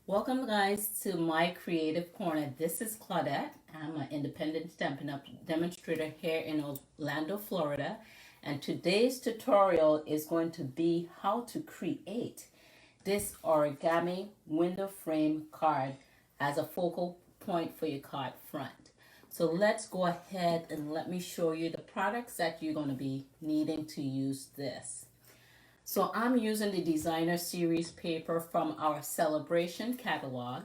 Welcome guys to my creative corner. This is Claudette. I'm an independent Stampin' Up! Demonstrator here in Orlando, Florida. And today's tutorial is going to be how to create this origami window frame card as a focal point for your card front. So let's go ahead and let me show you the products that you're going to be needing to use this. So I'm using the designer series paper from our celebration catalog.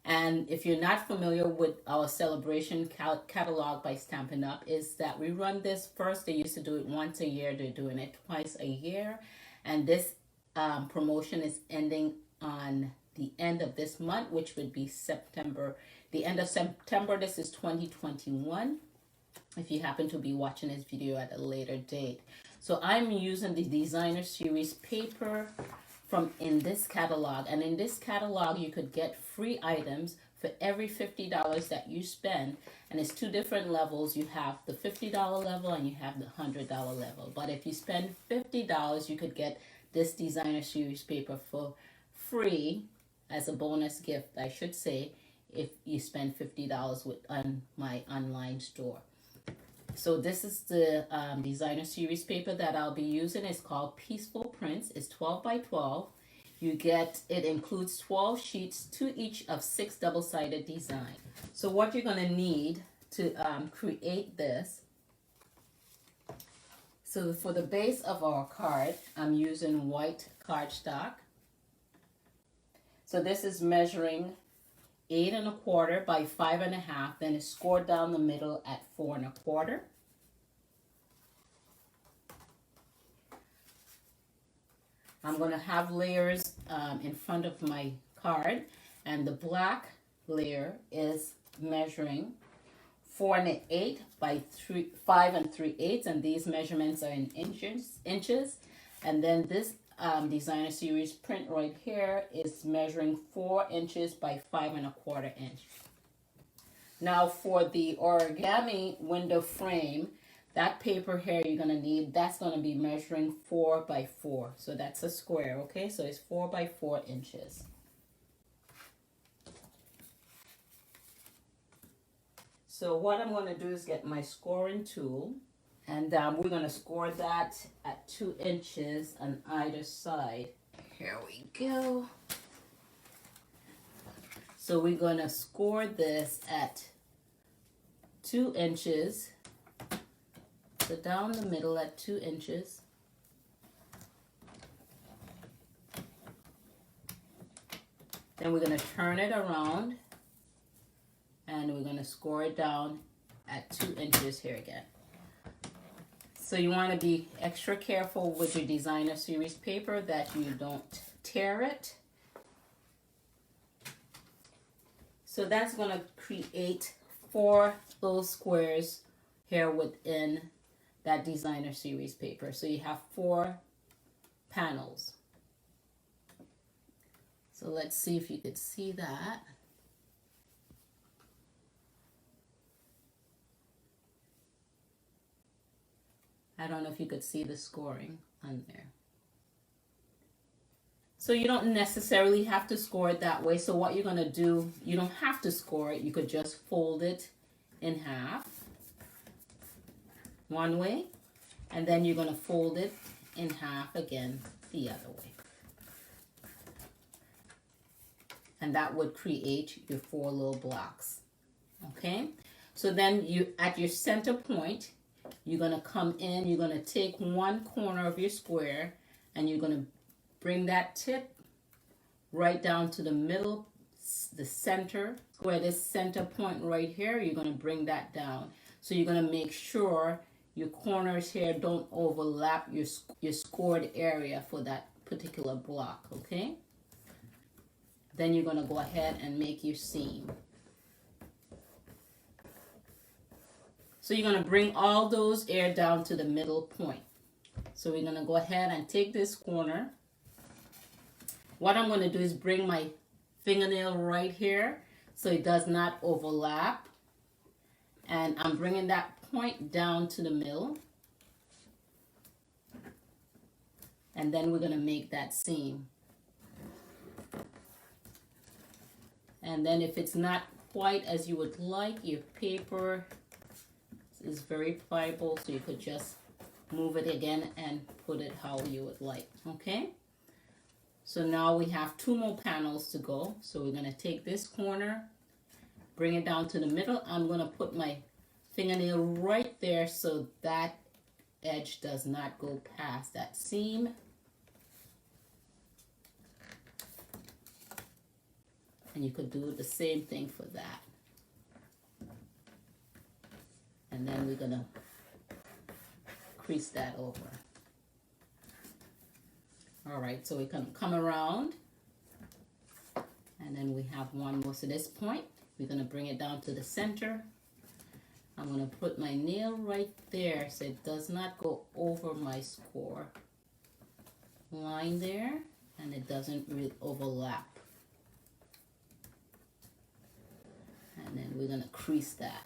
And if you're not familiar with our celebration catalog by Stampin' Up, is that we run this first. They used to do it once a year. They're doing it twice a year. And this promotion is ending on the end of this month, which would be September. The end of September, this is 2021. If you happen to be watching this video at a later date. So I'm using the designer series paper from in this catalog, and in this catalog you could get free items for every $50 that you spend, and it's two different levels. You have the $50 level and you have the $100 level, but if you spend $50 you could get this designer series paper for free as a bonus gift, I should say, if you spend $50 on my online store. So this is the designer series paper that I'll be using. It's called Peaceful Prints. It's 12 by 12. It includes 12 sheets, 2 each of 6 double-sided design. So what you're going to need to create this. So for the base of our card, I'm using white cardstock. So this is measuring 8 1/4 by 5 1/2, then it's scored down the middle at 4 1/4. I'm going to have layers in front of my card, and the black layer is measuring 4 1/8 by 5 3/8, and these measurements are in inches. And then this designer series print right here is measuring 4 inches by 5 1/4 inch. Now for the origami window frame, that paper here you're going to need, that's going to be measuring 4 by 4. So that's a square, okay? So it's 4 by 4 inches. So what I'm going to do is get my scoring tool, and we're going to score that at 2 inches on either side. Here we go. So we're going to score this at 2 inches. So down the middle at 2 inches. Then we're going to turn it around, and we're going to score it down at 2 inches here again. So you want to be extra careful with your designer series paper that you don't tear it. So that's going to create 4 little squares here within that designer series paper. So you have 4 panels. So let's see if you could see that. I don't know if you could see the scoring on there. So you don't necessarily have to score it that way. So what you're going to do, you don't have to score it. You could just fold it in half one way, and then you're going to fold it in half again the other way. And that would create your 4 little blocks. Okay? So then you, at your center point, you're going to come in, you're going to take one corner of your square, and you're going to bring that tip right down to the middle, the center, where this center point right here, you're going to bring that down. So you're going to make sure your corners here don't overlap your scored area for that particular block, okay? Then you're going to go ahead and make your seam. So you're going to bring all those air down to the middle point. So we're going to go ahead and take this corner. What I'm going to do is bring my fingernail right here so it does not overlap. And I'm bringing that point down to the middle. And then we're going to make that seam. And then if it's not quite as you would like, your paper is very pliable, so you could just move it again and put it how you would like. Okay, so now we have 2 more panels to go. So we're going to take this corner, bring it down to the middle. I'm going to put my fingernail right there so that edge does not go past that seam. And you could do the same thing for that. And then we're going to crease that over. All right, so we can come around, and then we have one more. So this point, we're going to bring it down to the center. I'm going to put my nail right there so it does not go over my score line there, and it doesn't really overlap. And then we're going to crease that.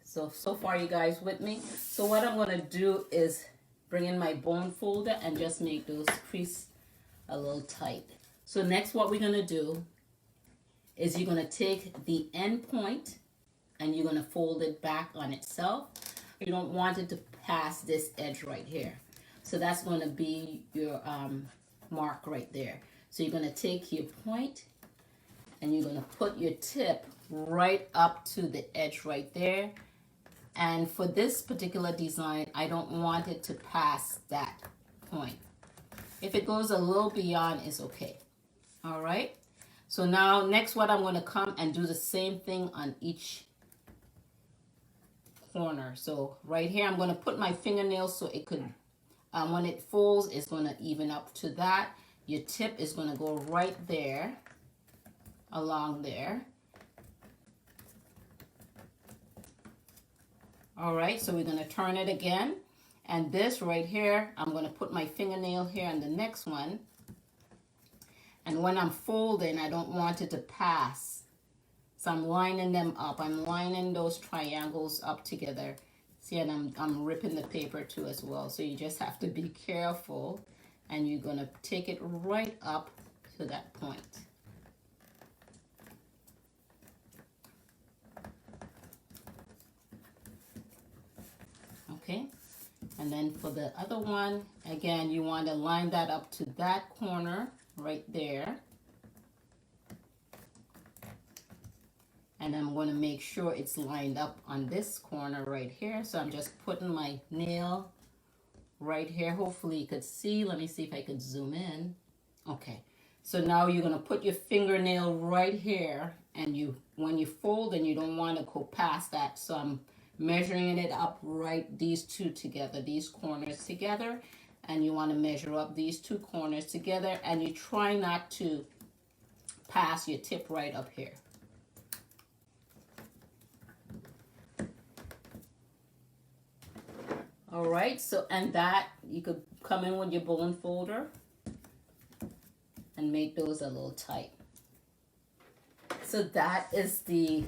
So far you guys with me? So what I'm going to do is bring in my bone folder and just make those crease a little tight. So next what we're going to do is you're going to take the end point and you're going to fold it back on itself. You don't want it to pass this edge right here. So that's going to be your mark right there. So you're going to take your point and you're going to put your tip right up to the edge right there. And for this particular design, I don't want it to pass that point. If it goes a little beyond, it's okay. All right. So now next what I'm going to come and do the same thing on each corner. So right here, I'm going to put my fingernail so it could, when it folds, it's going to even up to that. Your tip is going to go right there, along there. All right, so we're going to turn it again. And this right here, I'm going to put my fingernail here on the next one. And when I'm folding, I don't want it to pass. So I'm lining them up. I'm lining those triangles up together. See, and I'm ripping the paper too as well. So you just have to be careful. And you're going to take it right up to that point. Okay, and then for the other one, again, you want to line that up to that corner right there. And I'm going to make sure it's lined up on this corner right here. So I'm just putting my nail right here. Hopefully you could see. Let me see if I could zoom in. Okay, so now you're going to put your fingernail right here, and when you fold, and you don't want to go past that. So I'm measuring it up right, these two together, these corners together, and you want to measure up these two corners together, and you try not to pass your tip right up here. All right, so and that you could come in with your bone folder and make those a little tight. So that is the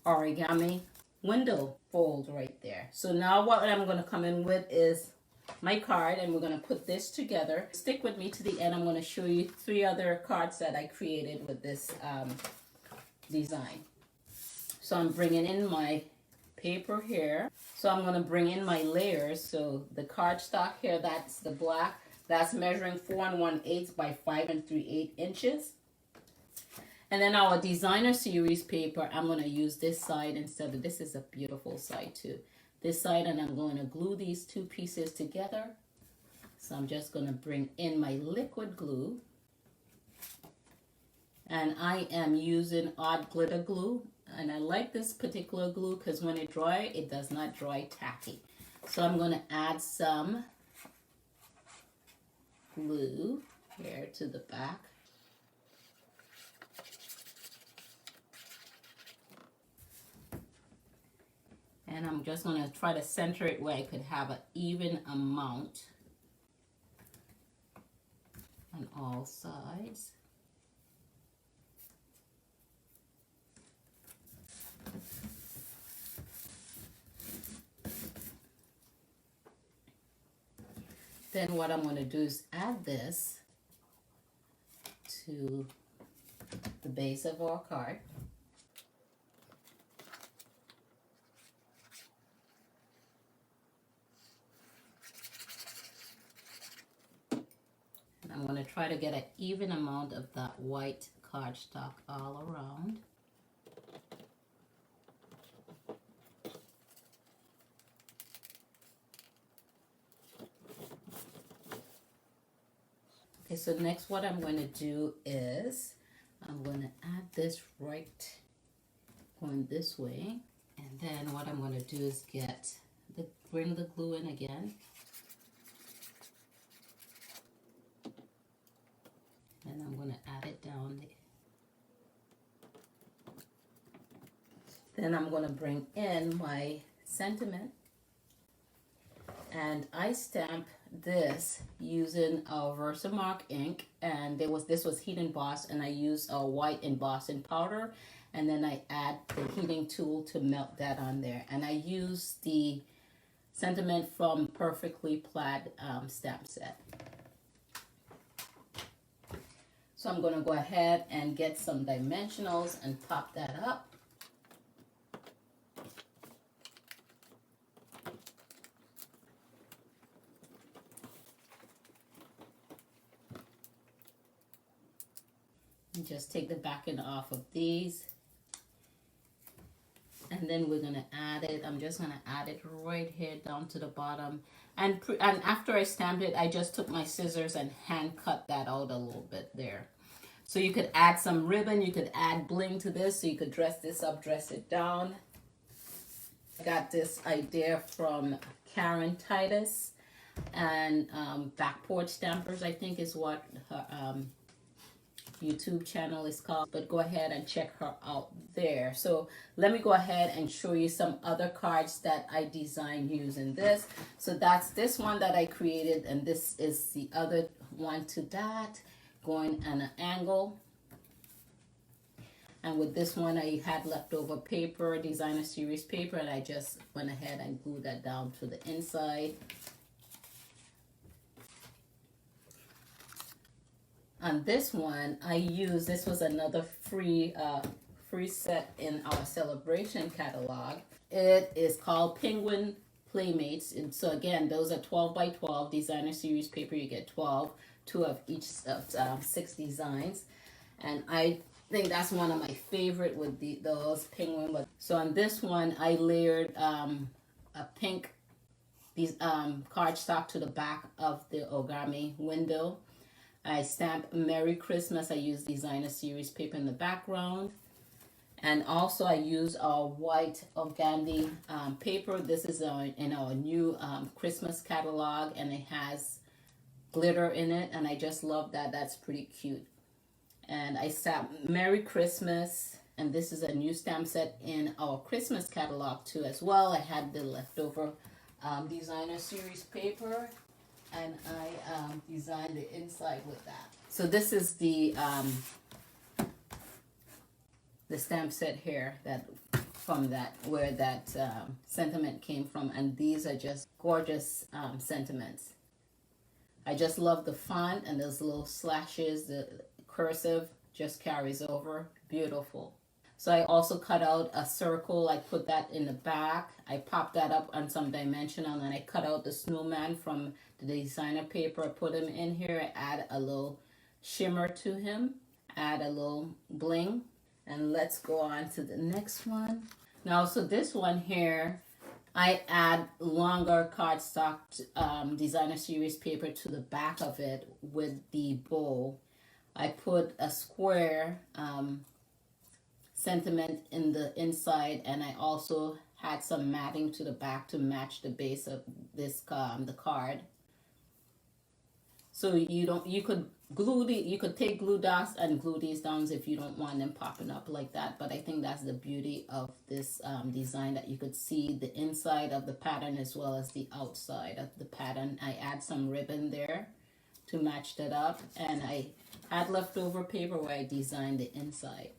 origami window fold right there. So now what I'm going to come in with is my card, and we're going to put this together. Stick with me to the end. I'm going to show you 3 other cards that I created with this design. So I'm bringing in my paper here. So I'm going to bring in my layers. So the cardstock here, that's the black. That's measuring 4 1/8 by 5 3/8 inches. And then our designer series paper, I'm going to use this side instead of, this is a beautiful side too. This side, and I'm going to glue these 2 pieces together. So I'm just going to bring in my liquid glue. And I am using odd glitter glue. And I like this particular glue because when it dries, it does not dry tacky. So I'm going to add some glue here to the back. And I'm just going to try to center it where I could have an even amount on all sides. Then what I'm going to do is add this to the base of our card. And I'm going to try to get an even amount of that white cardstock all around. Okay, so next what I'm going to do is I'm going to add this right going this way, and then what I'm going to do is bring the glue in again, and I'm going to add it down. Then I'm going to bring in my sentiment, and I stamp this using a Versamark ink, and this was heat embossed, and I used a white embossing powder, and then I add the heating tool to melt that on there, and I use the sentiment from Perfectly Plaid stamp set. So I'm going to go ahead and get some dimensionals and pop that up. Just take the backing off of these, and then we're gonna add it. I'm just gonna add it right here down to the bottom, and after I stamped it, I just took my scissors and hand cut that out a little bit there. So you could add some ribbon, you could add bling to this, so you could dress this up, dress it down. I got this idea from Karen Titus, and Backporch Stampers, I think is what her YouTube channel is called, but go ahead and check her out there. So let me go ahead and show you some other cards that I designed using this. So that's this one that I created, and this is the other one to that, going at an angle. And with this one, I had leftover paper, designer series paper, and I just went ahead and glued that down to the inside. On this one, this was another free set in our celebration catalog. It is called Penguin Playmates. And so again, those are 12 by 12 designer series paper. You get 12, 2 of each of 6 designs. And I think that's one of my favorite with those penguin. So on this one, I layered a pink cardstock to the back of the Origami window. I stamped Merry Christmas. I used designer series paper in the background. And also I use our white organdy paper. This is in our new Christmas catalog, and it has glitter in it, and I just love that. That's pretty cute. And I stamped Merry Christmas, and this is a new stamp set in our Christmas catalog too as well. I had the leftover designer series paper, and I designed the inside with that. So this is the stamp set here where that sentiment came from, and these are just gorgeous sentiments. I just love the font, and those little slashes, the cursive just carries over. Beautiful. So I also cut out a circle. I put that in the back. I popped that up on some dimensional, and I cut out the snowman from the designer paper. I put him in here. I add a little shimmer to him, add a little bling, and let's go on to the next one. Now, so this one here, I add longer cardstock designer series paper to the back of it with the bow. I put a square sentiment in the inside, and I also had some matting to the back to match the base of this the card. So you could take glue dots and glue these down if you don't want them popping up like that. But I think that's the beauty of this design, that you could see the inside of the pattern as well as the outside of the pattern. I add some ribbon there to match that up, and I had leftover paper where I designed the inside.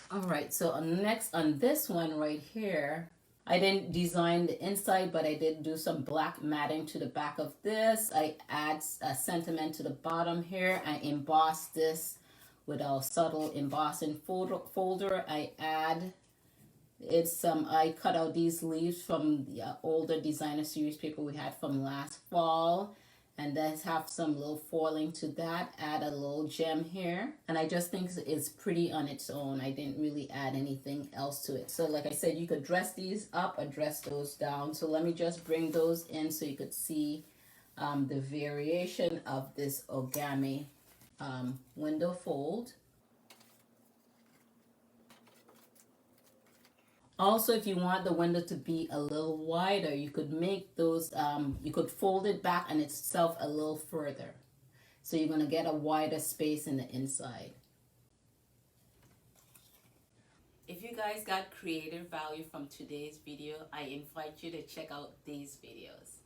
All right, so next on this one right here, I didn't design the inside, but I did do some black matting to the back of this. I add a sentiment to the bottom here. I embossed this with a subtle embossing folder. I cut out these leaves from the older designer series paper we had from last fall, and then have some little foiling to that. Add a little gem here, and I just think it's pretty on its own. I didn't really add anything else to it. So like I said, you could dress these up or dress those down. So let me just bring those in so you could see the variation of this origami window fold. Also, if you want the window to be a little wider, you could make those, you could fold it back on itself a little further. So you're going to get a wider space in the inside. If you guys got creative value from today's video, I invite you to check out these videos.